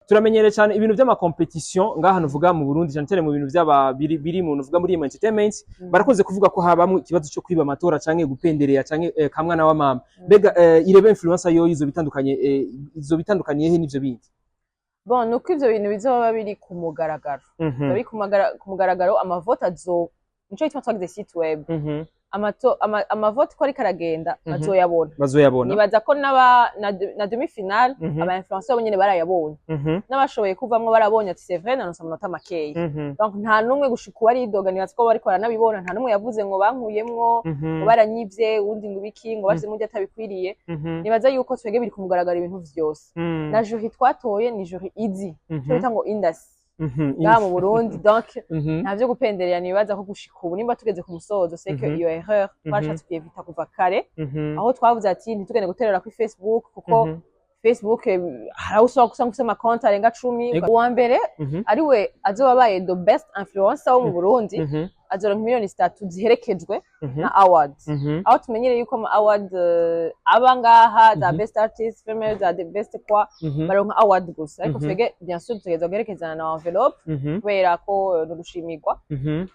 turamenyereye cyane ibintu by'ama competition ngaha nuvuga mu Burundi cyane cyane mu bintu by'aba biri mu nuvuga muri entertainment barakoze kuvuga ko habamwe ikibazo cyo kwiba amatora canke gupendereya canke kamwana wa mama bega irebe influencer yo izo bitandukanye he n'ivyo bindi. Bon nuko ivyo bintu bizoba biri ku mugaragaro biri ku mugaragaro amavote nico gituma twagize site web amavote ko ari karagenda bazoyabona nibaza ko na demi finale aba influencer bonyene barayabonye n'abashoboye kuvamwe barabonye ati c'est vrai nanonsa amanota makeyi donc nta numwe gushika ari idoga nibaza ko bariko baranabibona nta numwe yavuze ngo bankuyemwo ngo baranyivye undi ngo biki ngo bashyize mujye atabikwiriye nibaza yuko twege biri kumugaragara ibintu vyose na jury twatoye ni jury izi cyo bita ngo industry ngaha mu Burundi donc ntavyo gupenderera nibaza ko gushika ubu nimba tugeze ku musozo c'est que iyo erreur twashatse kuyevita kuva kare aho twavuze ati ntitugende guterera kuri Facebook kuko Facebook harawusaba kusanga kusema konti arenga 10 uwa mbere ari we azobabaye the best influencer wo mu Burundi azoronka miliyoni 3 ziherekejwe na award aho tumenyereye yuko ama award aba ngaha the best artist female the best kwa baronka award gusa ariko twege bien sûr tugeza guherekezana na envelope kubera ko nurushimirwa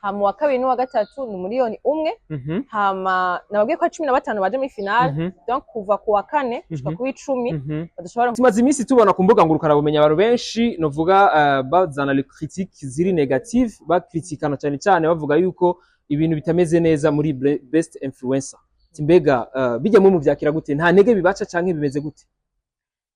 hama wa kabiri n'uwa gatatu ni miliyoni 1 hama nababwiye ko 15 baje muri finale donc kuva ku wa kane gushika ku 10 badashobora tumaze iminsi tubona ku mbuga ngurukana bumenyi abantu benshi novuga bazana les critiques ziri negative bakritikana cyane cyane bavuga yuko ibintu bitameze neza muri best influencer timbega bijya mu vyakira gute nta ntege bibaca canke bimeze gute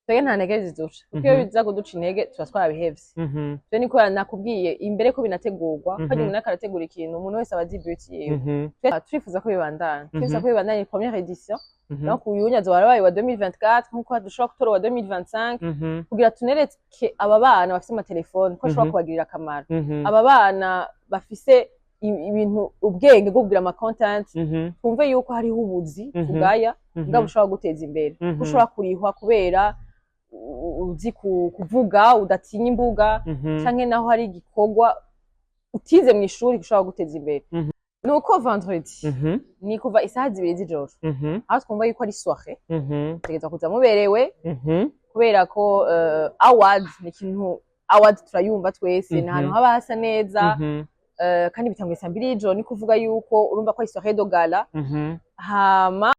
twege nta ntege ziduca kuko iyo biza kuduca intege turatwara bihevye twe niko nakubwiye imbere ko binategurwa kandi umuntu akarategura ikintu umuntu wese abazi beauty yiwe turifuza ko bibandana turifuza ko bibandana première édition donc uyunyazo warabaye wa 2024 nkuko dushobora kutora wa 2025 kugira tunereke aba bana bafite ama telefone ko ashobora kubagirira akamaro aba bana bafise ibintu ubwenge bwo kugira ama content twumve yuko hari ubuzi tugaya ngabo ushobora guteza imbere ushobora kurihwa kubera uzi kuvuga udatinya imbuga canke naho hari igikorwa utize mu ishuri ushobora guteza imbere nuko vendredi ni kuva isaha 2 z'ijoro aho twumva yuko ari soirée tegeza kuza muberewe kubera ko award ni kintu award turayumva twese ni ahantu haba hasa neza kandi bitanguye saa 2 y'ijoro ni kuvuga yuko urumva ko ari soirée de gala hama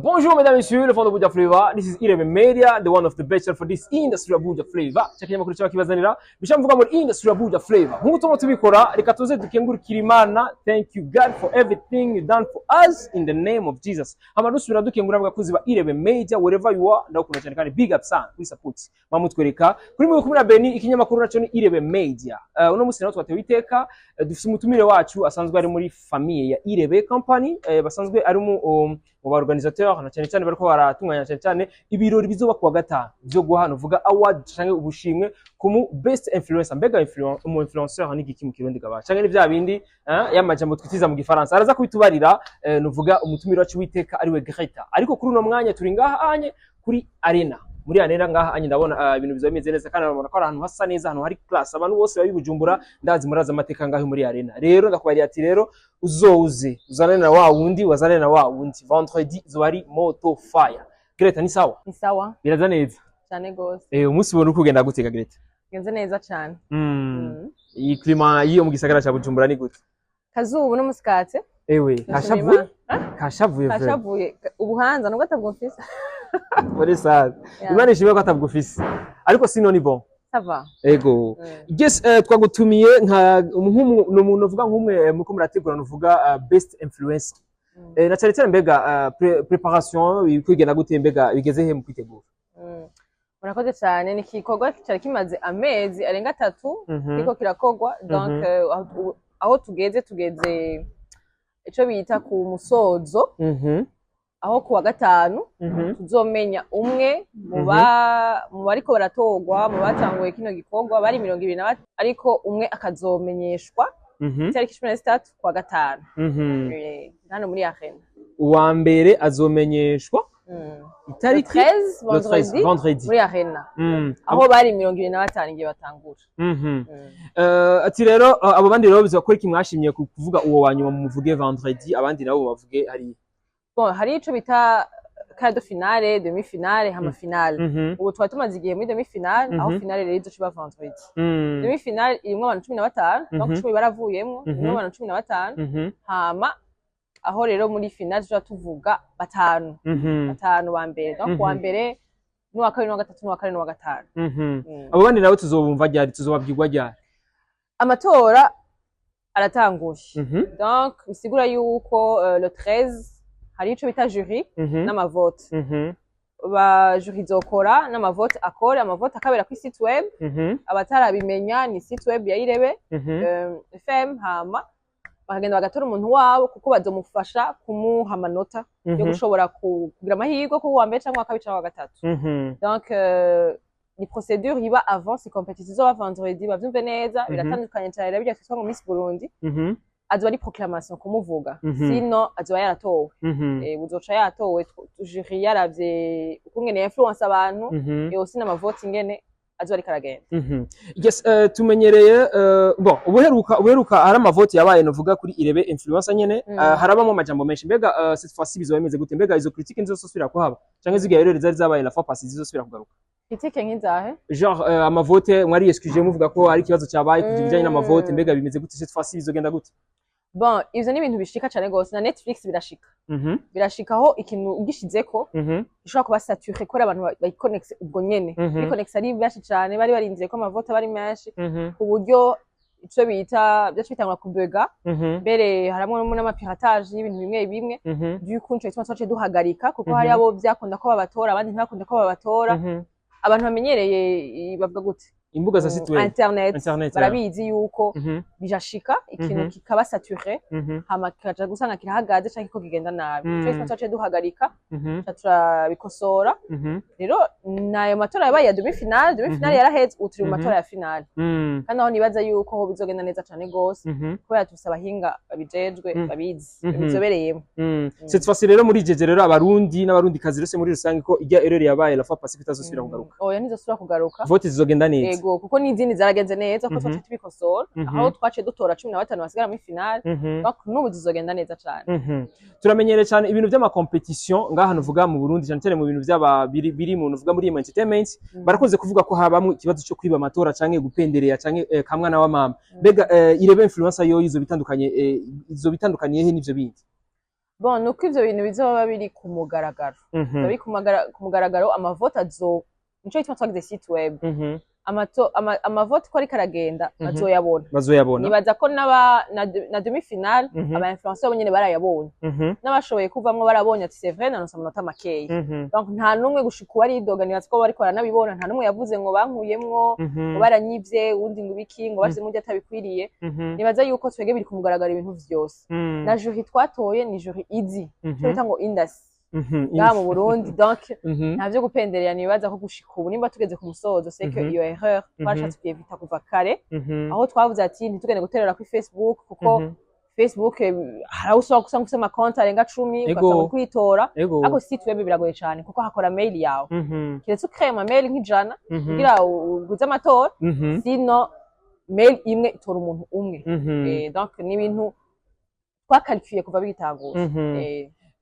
Bonjour mesdames et messieurs, le fond de Abuja Flavor. This is Irebe Media, the one of the best for this industry Abuja Flavor. Chakenya makuru cyaba kibazanira. Bishamvuga muri industry Abuja Flavor. Nkuko tumo tubikora, reka tuze dukengurukira Imana. Thank you God for everything you done for us in the name of Jesus. Amadusubira dukengura abakozi ba Irebe Media wherever you are. Ndakunda cyane kandi big up sana kuri support. Mamutwereka kuri mwe kumira Beni ikinyamakuru naco ni Irebe Media. Uno musi nawo twatewe iteka dufise umutumire wacu asanzwe ari muri famille ya Irebe Company, basanzwe ari mu organisateur na cyane bariko baratunganya cyane ibirori bizoba kuwa gatanu byo guhana uvuga award canke ubushimwe ku best influencer mbega influencer ni giki mu kirundi gaba canke ni vya bindi y'amajambo twitiza mu gifaransa araza kubitubarira nuvuga umutumire wacu witeka ari we Greta ariko kuri uno mwanya turi ngaha anye kuri arena muri arena ngaha anye ndabona ibintu bizomeze neza kandi urabona ko ari ahantu hasa neza ahantu hari class abantu bose bari Bujumbura ndazi muraza amateka ngaho muri arena rero ndakubariye ati rero uzouze uzanane na wa wundi wazanane na wa wundi vendredi zobari moto fire Greta ni sawa biraza neza cyane gose umunsi ubona uko ugenda guteka Greta genze neza cyane iyi klima yiyo mu gisagara cha Bujumbura ni gute kazubu no musikate ewe kashavuye ubuhanza nubwo atabwumfise muri saza Imana ishimwe ko atabwufise ariko sino ni bon sava ego yes twagutumiye nka umuntu uvuga nk'umwe muko murategura nuvuga best influencer na cyane mbega preparation kwigena gute mbega bigeze he mu kwitegura murakoze cyane ni kikorwa cyari kimaze amezi arenga 3 kiko kirakogwa donc aho tugeze ico bita ku musozo aho kuwa gatanu tuzomenya umwe mu bariko baratogwa mu batanguye kino gikorwa bari 20 ariko umwe akazomenyeshwa itariki 13 kuwa gatanu hano muri arena uwa mbere azomenyeshwa itariki 13 vendredi muri arena aho bari 25 ngiye batangura ati rero abo bandi rero bizakora iki mwashimye kuvuga uwo wanyuma mu muvuge vendredi abandi nabo bavuge hari bon hari ico bita quart de finale, demi finale, hama finale. Ubu twari tumaze igihe muri demi finale, aho finale rero izoca vendredi. Demi finale irimwo abantu 15, donc 10 baravuyemwo, irimwo abantu 15, hama aho rero muri finale tuja tuvuga batanu ba mbere, donc wa mbere n'uwa kabiri n'uwa gatatu n'uwa kane n'uwa gatanu. Abo bandi nabo tuzobumva ryari, tuzobabwirwa ryari? Amatora aratanguye, donc bisigura yuko le 13 hari ico bita jury n'amavote. Ba jury zokora n'amavote akora, amavote akabera ku site web, abatarabimenya ni site web ya Irebe FM, hama bakagenda bagatora umuntu wabo kuko bazomufasha kumuha amanota yo gushobora kugira amahirwe ko uwa mbere cyangwa kabiri cyangwa gatatu. Donc ni procédure iba avant ces compétitions izoba vendredi, bavyumve neza, biratandukanye cyane rero byatwa ngo Miss Burundi. Azoba ari proclamation kumuvuga, sino azoba yaratowe. Buzoca yatowe jury yaravye ukungene influence abantu, yose n'amavote ingene azoba ari karagenda. Yes, tumenyereye bon ubuheruka hari amavote yabaye novuga kuri Irebe influencer nyene, harabamo amajambo menshi. Mbega cette fois-ci bizobemeze gute? Mbega izo critique nzosubira kuhaba canke zigaye rero zari zabaye la fois passée zizosubira kugaruka? Critique nk'izahe? Genre amavote mwari excuse muvuga ko hari ikibazo cyabaye kujijanye n'amavote, mbega bimeze gute cette fois-ci bizogenda gute? Bon, ivyo ni ibintu bishika cyane gose, na Netflix birashika. Birashikaho ikintu ugishizeko bishobora kuba saturé ko abantu bayiconnect ubwo nyene. Biconnect ari benshi cyane, bari barindiye ko amavote bari menshi ku buryo ico bita byacu bitangwa kubega. Mbere haramwe n'amapiratage y'ibintu bimwe bimwe by'ukuntu cyo twace duhagarika kuko hari abo byakunda ko babatora, abandi ntibakunda ko babatora. Abantu bamenyereye bavuga gute imbuga za site web internet barabizi yuko bijashika ikintu kikaba saturé, hama kaja gusanga kirahagaze canke ko kigenda nabi. Cyo twace duhagarika turabikosora. Rero nayo matora yabaye ya demi finale yaraheze, uturi mu matora ya finale. Kandi aho nibaza yuko ho bizogenda neza cyane gose kubera tufise abahinga babijejwe babizi bizobereyemo. Cette fois rero muri jeje rero abarundi n'abarundi kazi rese muri rusange ko ijya erreur yabaye la fois passée itazosubira kugaruka. Oya ntizosubira kugaruka. Vote zizogenda neza. Yego kuko n'izindi zaragenze neza ko twace tubikosora, aho twace dutora 15 basigara muri finale, donc n'ubu zizogenda neza cyane. Turamenyere cyane ibintu by'ama competition ngaha nuvuga mu Burundi cyane cyane mu bintu by'aba biri mu nuvuga muri entertainment, barakoze kuvuga ko habamwe ikibazo cyo kwiba amatora canke gupendereya canke kamwana wa mama. Mbega Irebe influencer yo izo bitandukanye he n'ivyo bindi? Bon, nuko ivyo bintu bizoba biri ku mugaragaro. Biri ku mugaragaro, amavote nico gituma twagize site web. Amavote ko ari karagenda bazoyabona. Nibaza ko na demi finale aba influencer nyene barayabonye. N'abashoboye kuvamwe barabonye ati c'est vrai nanonsa amanota makeyi. Donc nta numwe gushika ari doga, nibaza ko bariko baranabibona, nta numwe yavuze ngo bankuyemwo ngo baranyivye undi ngo biki ngo bashyize mu byo atabikwiriye. Nibaza yuko twege biri ku mugaragaro ibintu vyose. Na jury twatoye ni jury izi cyo bita ngo industry ngaha mu Burundi, donc ntavyo gupenderera. Nibaza ko gushika ubu nimba tugeze ku musozo c'est que iyo erreur twashatse kuyevita kuva kare, aho twavuze ati ntitugende guterera kuri Facebook kuko Facebook harausaba kusanga ufite ama konti arenga 10 ugasaba kwitora, ariko site web biragoye cyane kuko hakora mail yawe. Kiretse ukreye ama mail nk'ijana kugira uguze amatora, sino mail imwe itora umuntu umwe. Donc ni ibintu twakalikuye kuva bigitangura.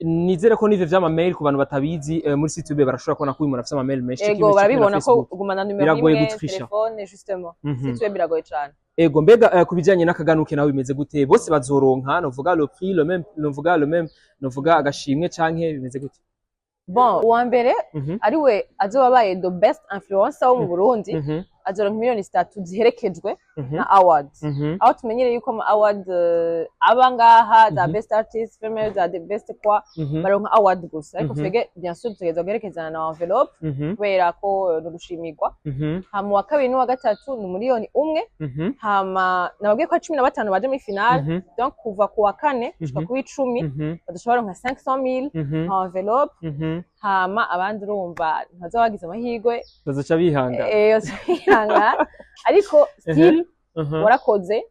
Nizere ko n'ivyo vy'ama mail ku bantu batabizi muri site web barashobora kubona ko umuntu afite ama mail menshi. Ego barabibona ko ugumana numero imwe telefone justement. Site web biragoye cyane. Ego mbega kubijanye n'akaganuke nawe bimeze gute? Bose bazoronka novuga le prix le même novuga agashimwe canke bimeze gute? Bon, uwa mbere ari we azoba baye the best influencer wo mu Burundi, azoronka miliyoni 3 ziherekejwe na award. Aho tumenyereye yuko ama award aba ngaha the best artist, female the best kwa baronka award gusa, ariko twege bien sûr tugeza guherekezana na envelope kubera ko no gushimirwa. Hama wa kabiri n'uwa gatatu ni miliyoni 1, hama nababwiye ko 15 baje muri finale, donc kuva ku wa kane gushika ku 10 badushobora nka 500,000 envelope. Hama abandi urumva ntazo bagize amahirwe bazoca bihanga ariko still warakoze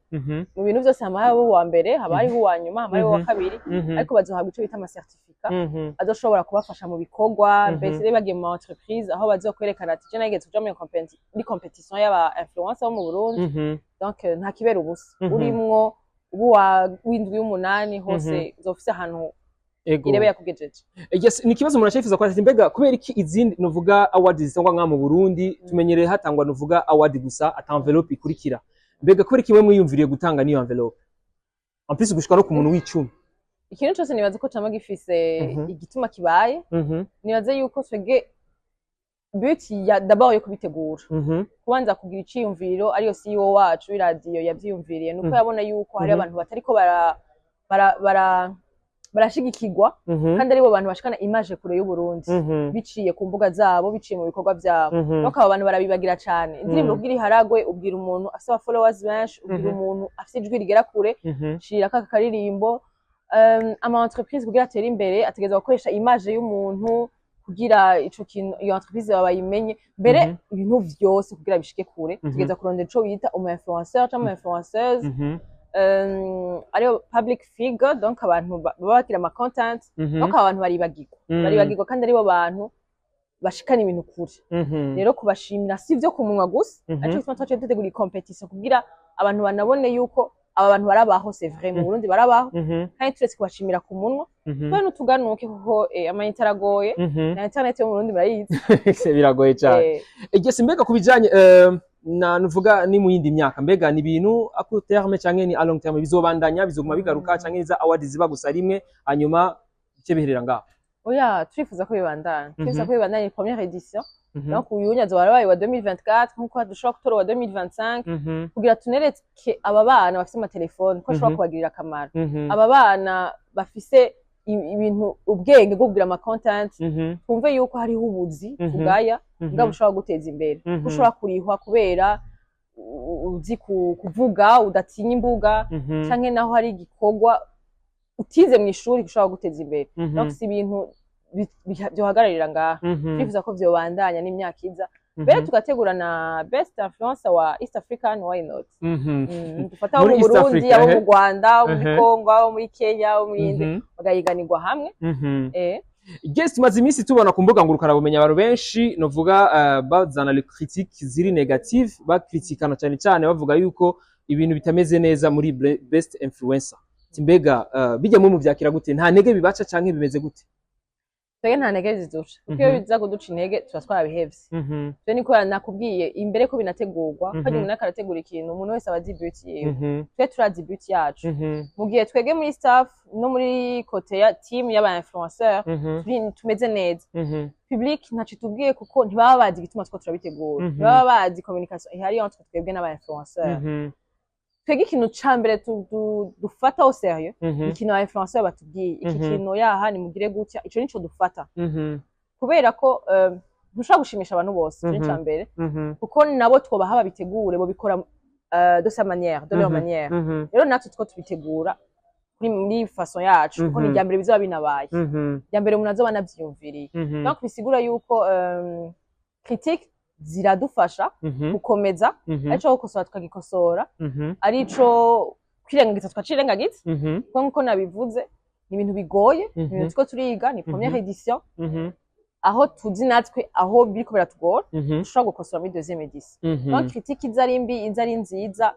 mu bintu byose, hama hariho uwa mbere, haba hariho uwa nyuma, hama hariho uwa kabiri, ariko bazohabwa ico bita ama certificat azoshobora kubafasha mu bikorwa. Mbese bagiye mu entreprise aho bazokwerekana ati je nageze kuja muri competition y'aba influencer bo mu Burundi, donc nta kibera ubusa urimwo ubu wa w'indwi y'umunani hose uzofise ahantu irebe yakugejeje. Yes, ni kibazo umuntu acifuza kwati mbega kubera iki izindi novuga awards zitangwa nka mu Burundi tumenyereye hatangwa novuga award gusa ata envelope ikurikira. Mbega kubera iki mwiyumviriye gutanga niyo envelope? En plus gushika no ku muntu w'icumi. Ikintu cyose nibaza ko cama gifise igituma kibaye. Nibaza yuko twege but ya d'abord yo kubitegura. Kubanza kugira iciyumviro ariyo CEO wacu iradio yavyiyumviriye nuko yabona yuko hari abantu batariko barashigikirwa kandi aribo bantu bashikana image kure y'u Burundi biciye ku mbuga zabo biciye mu bikorwa byabo nuko aba bantu barabibagira cyane indirimbo ubwira iharagwe ubwira umuntu afite followers benshi ubwira umuntu afite ijwi rigera kure shira kaka karirimbo ama entreprise kugira atere imbere ategeza gukoresha image y'umuntu kugira ico kintu iyo entreprise bayimenye mbere ibintu vyose kugira bishike kure tegeza kurondera ico yita umu influencer cyangwa influenceuse ariyo public figure donc abantu babakira ama content donc abantu baribagirwa kandi aribo bantu bashikana ibintu kure rero kubashimira sivyo kumunwa gusa aco kituma twaje dutegura competition kugira abantu banabone yuko aba bantu barabaho c'est vrai mu Burundi barabaho kandi turetse kubashimira ku munwa kandi tuganuke kuko ama interagoye na internet yo mu Burundi barayizi biragoye cyane igese mbega kubijanye na nuvuga ni mu yindi myaka mbega ni ibintu a court terme canke ni a long terme bizobandanya bizoguma bigaruka canke za awards ziba gusa rimwe hanyuma cyo biherera ngaho oya turifuza ko bibandanya turifuza ko bibandanya première édition donc uyunya zo barabaye wa 2024 nkuko dushobora gutora wa 2025 kugira tunereke aba bana bafite ama telefone ko ashobora kubagirira akamaro aba bana bafise ibintu ubwenge bwo kugira ama content twumve yuko hariho ubuzi tugaya ngabo ushobora guteza imbere ushobora kurihwa kubera uzi kuvuga udatinya imbuga canke naho hari igikorwa utize mu ishuri ushobora guteza imbere donc si ibintu byohagararira ngaha twifuza ko vyobandanya n'imyaka iza mbere tugategura na best influencer wa East African why not dufata mu Burundi abo mu Rwanda mu Kongo abo muri Kenya abo muri Inde bagayiganirwa hamwe guest tumaze iminsi tubona ku mbuga ngurukana bumenyi abantu benshi novuga bazana les critiques ziri negative bakritikana cyane cyane bavuga yuko ibintu bitameze neza muri best influencer timbega bijya mu vyakira gute nta ntege bibaca canke bimeze gute twege nta ntege ziduca kuko iyo biza kuduca intege tuba twabihevye twe niko nakubwiye imbere ko binategurwa kandi umuntu akarategura ikintu umuntu wese aba debut yewe twe turazi debut yacu mu gihe twege muri staff no muri côté ya team y'aba influenceur tumeze neza public ntaci tubwiye kuko ntibaba bazi igituma two turabitegura ntibaba bazi communication ihari entre twebwe n'aba influenceur twege ikintu ca mbere dufata au sérieux ikintu aba influenceur batubwiye iki kintu yaha ni mugire gutya ico nico dufata kubera ko ntushobora gushimisha abantu bose ico ca mbere kuko nabo twobaha babitegure bo bikora de sa manière de leur manière rero natwe two tubitegura muri façon yacu kuko ni ryambere bizaba binabaye ryambere umuntu azoba navyiyumviriye donc bisigura yuko critique ziradufasha gukomeza arico gukosora tukagikosora arico kwirengagiza tukacirengagiza kuko nkuko nabivuze ni ibintu bigoye ni ibintu tuko turiga ni première édition aho tuzi natwe aho biriko biratugora dushobora gukosora muri deuxième édition donc critique iza ari mbi iza ari nziza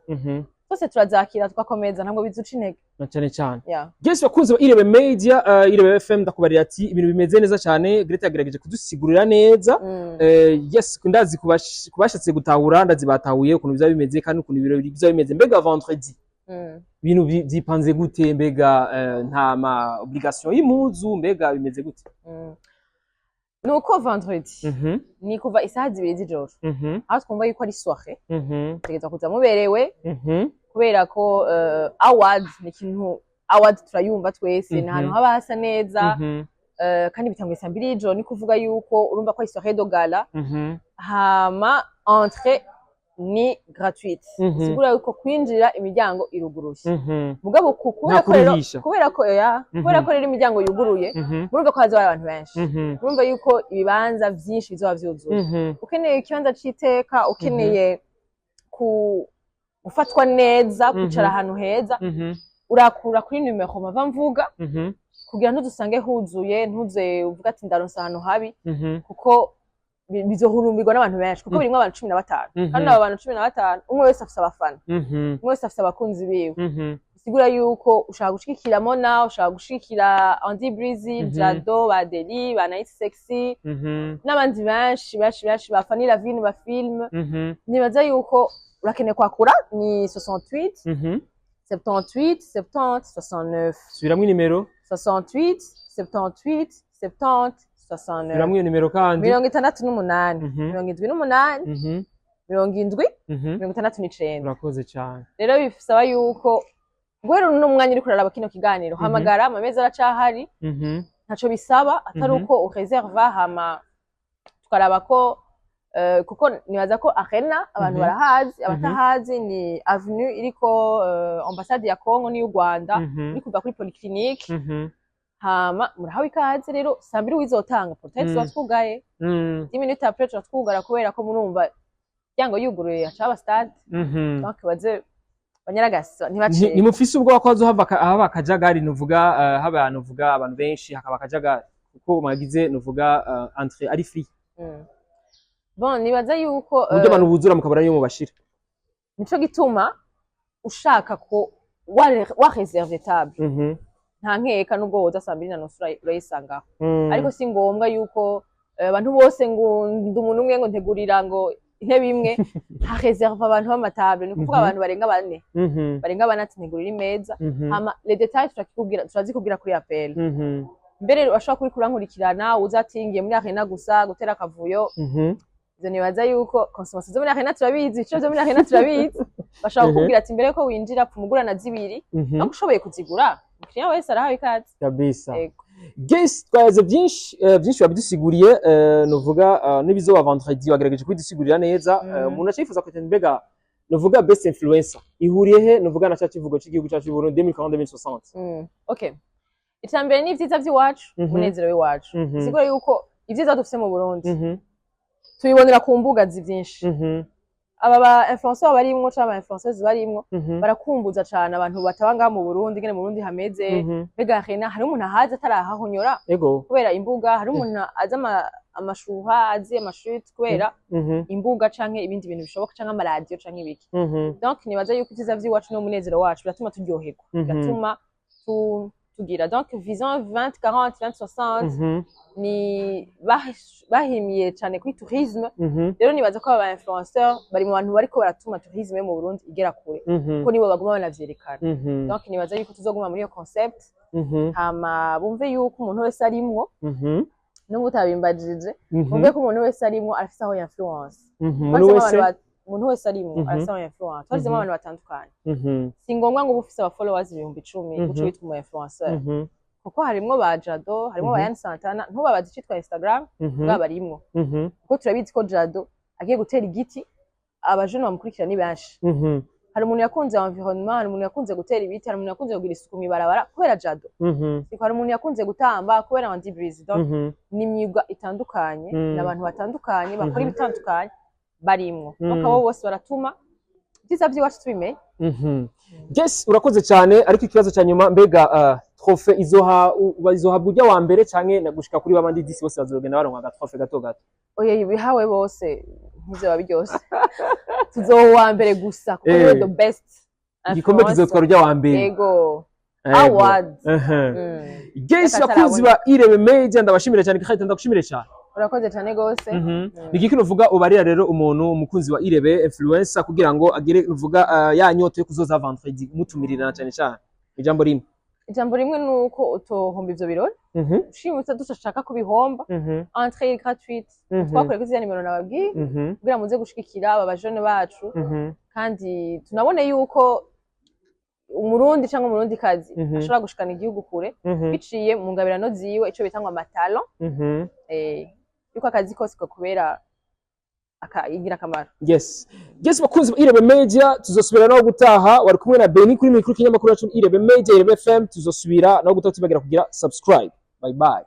twese turazakira tugakomeza ntabwo bizuca intege cyane cyane Guess bakunze Irebe Media Irebe FM ndakubarira ati ibintu bimeze neza cyane Greta yagerageje kudusigurira neza yes kundazi kubashatse gutahura ndazibatahuye ukuntu bizaba bimeze kandi ukuntu ibiro bizaba bimeze mbega vendredi ibintu byipanze gute mbega nta ma obligation y'impuzu mbega bimeze gute nuko vendredi ni kuva isaha 2 z'ijoro aho twumva yuko ari soirée tegeza kuza muberewe kubera ko awards ni kintu awards turayumva twese ni ahantu haba hasa neza kandi bitanguye saa 2 z'ijoro ni kuvuga yuko urumva ko ari soirée de gala hama entrée ni gratuite sigura yuko kwinjira imiryango iruguruye mugabo kubera ko rero imiryango yuguruye murumva ko haza abantu benshi murumva yuko ibibanza vyinshi bizoba vyuzuye ukeneye ikibanza c'iteka ukeneye gufatwa neza kwicara ahantu heza urakura kuri numero mava mvuga kugira ntudusange huzuye ntuze uvuga ati ndaronsa ahantu habi kuko bizohurumbirwa n'abantu benshi kuko birimwo abantu 15 kandi abo bantu 15 umwe wese afise abafana umwe wese afise abakunzi biwe sigura yuko ushaka gushikira Mona, ushaka gushikira Andy Breezy, Jado, Badeli, ba Night Sexy, n'abandi benshi ba Fanny Lavine ba film. Nibaza yuko urakeneye kwakura ni 68 78 70 69. Subiramwe nimero 68 78 70 69. Subiramwe nimero kandi 68 78 70 Urakoze cyane. Rero bifisaba yuko guhera no mwanya uri kuraraba kino kiganiro hamagara amameza aracahari ntaco bisaba atari uko ureserva hama tukaraba ko kuko nibaza ko Arena abantu barahazi abatahazi ni avenue iriko ambassade ya Congo ni y'u Rwanda iri kuva kuri polyclinique hama murahawe ikaze rero sambiri wizotanga portail twatwugaye 10 minutes après twatwugara kubera ko murumva yango yuguruye acaba stade donc baze banyaragasa ntibaciye nimufise ubwo ko haba akajagari nuvuga abantu vuga abantu benshi hakaba akajagari kuko magize nuvuga entrée ari free. Bon nibaza yuko ubwo abantu buzura mukabura yo mubashira nico gituma ushaka ko wa réserve table nta nkeka nubwo woza sambiri na nusura urayisanga ariko si ngombwa yuko abantu bose ngo ndumuntu umwe ngo ntegurira ngo intebe imwe ha réserve abantu b'amatable ni kuvuga abantu barenga bane barenga banati ntegurira imeza hama les détails turazikubwira kuri appel mbere urashobora kuri kurankurikirana uzatingiye muri Arena gusa gutera akavuyo izo nibaza yuko consommation zo muri Arena turabizi ico zo muri Arena turabizi bashaka kukubwira ati mbere ko winjira kumugura na zibiri no kushoboye kuzigura umukiriya wese arahawe ikaze kabisa. Guys twaze byinshi babidusiguriye nuvuga nibizo vendredi wagerageje kwidusigurira neza umuntu acifuza ko mbega nuvuga best influencer ihuriye he nuvuga na cyakivugo cy'igihugu cyacu Burundi 2040. Okay, itambere ni ivyiza by'iwacu umunezero w'iwacu sigura yuko ivyiza dufise mu Burundi tubibonera ku mbuga byinshi aba ba influenceurs barimwo cyangwa influencers barimwo barakumbuza cyane abantu batabanga mu Burundi ngene mu Burundi hameze mbega Arena hari umuntu ahaza atarahahonyora kubera imbuga hari umuntu aza amashuha azi amashut kubera imbuga canke ibindi bintu bishoboka canke ama radio canke ibiki donc nibaza yuko ivyiza by'iwacu no munezero wacu biratuma turyoherwa biratuma tugira donc vision 20 40 20 60 ni bahimiye cyane kuri tourisme rero nibaza ko aba influenceurs bari mu bantu bariko baratuma tourisme mu Burundi igera kure ko nibo baguma banavyerekana donc nibaza yuko tuzoguma muri iyo concept hama bumve yuko umuntu wese arimwo no mutabimbajije bumve ko umuntu wese arimwo afise aho influence umuntu wese arimwo afise aho influence twazemo abantu batandukanye si ngombwa ngo ufise aba followers 10,000 uco witwa umu influencer kuko harimwo ba Jado harimwo ba Yan Santana ntubabaze icitwa Instagram babarimwo kuko turabizi ko Jado agiye gutera igiti abajene bamukurikira ni benshi hari umuntu yakunze environnement hari umuntu yakunze gutera ibiti hari umuntu yakunze kugira isuku mibarabara kubera Jado siko hari umuntu yakunze gutamba kubera Andy Breezy donc ni imyuga itandukanye n'abantu batandukanye bakora ibitandukanye barimwo donc abo bose baratuma byiza by'iwacu tubimenye Yes urakoze cyane ariko ikibazo cya nyuma mbega trofe izoha burya wa mbere canke nagushika kuri babandi disi bose bazogenda baronka ga trofe gato gato oye bihawe bose ntizoba byose tuzowa mbere gusa kuko ni the best igikombe kizotwara urya wa mbere yego award Guys bakunzi ba Irebe Media ndabashimira cyane kandi ndagushimire cyane urakoze cyane gose nigiki nuvuga ubarira rero umuntu umukunzi wa Irebe influencer kugira ngo agire nuvuga ya nyoto yo kuzoza vendredi mutumirira cyane cyane ijambo rimwe nuko utohomba ivyo birori ushimutse dushaka kubihomba entrée gratuite twakore kuziya nimero nababwiye kugira muze gushikira aba bajene bacu kandi tunabone yuko umurundi cyangwa umurundi kazi ashobora gushikana igihugu kure biciye mu ngabirano ziwe ico bitangwa amatalo yuko akazi kose ko kubera igira akamaro. Yes bakunzi Irebe Media tuzosubira no gutaha wari kumwe na Beni kuri mikuru kinyamakuru yacu Irebe Media Irebe FM tuzosubira no gutaha tubagira kugira subscribe. Bye bye.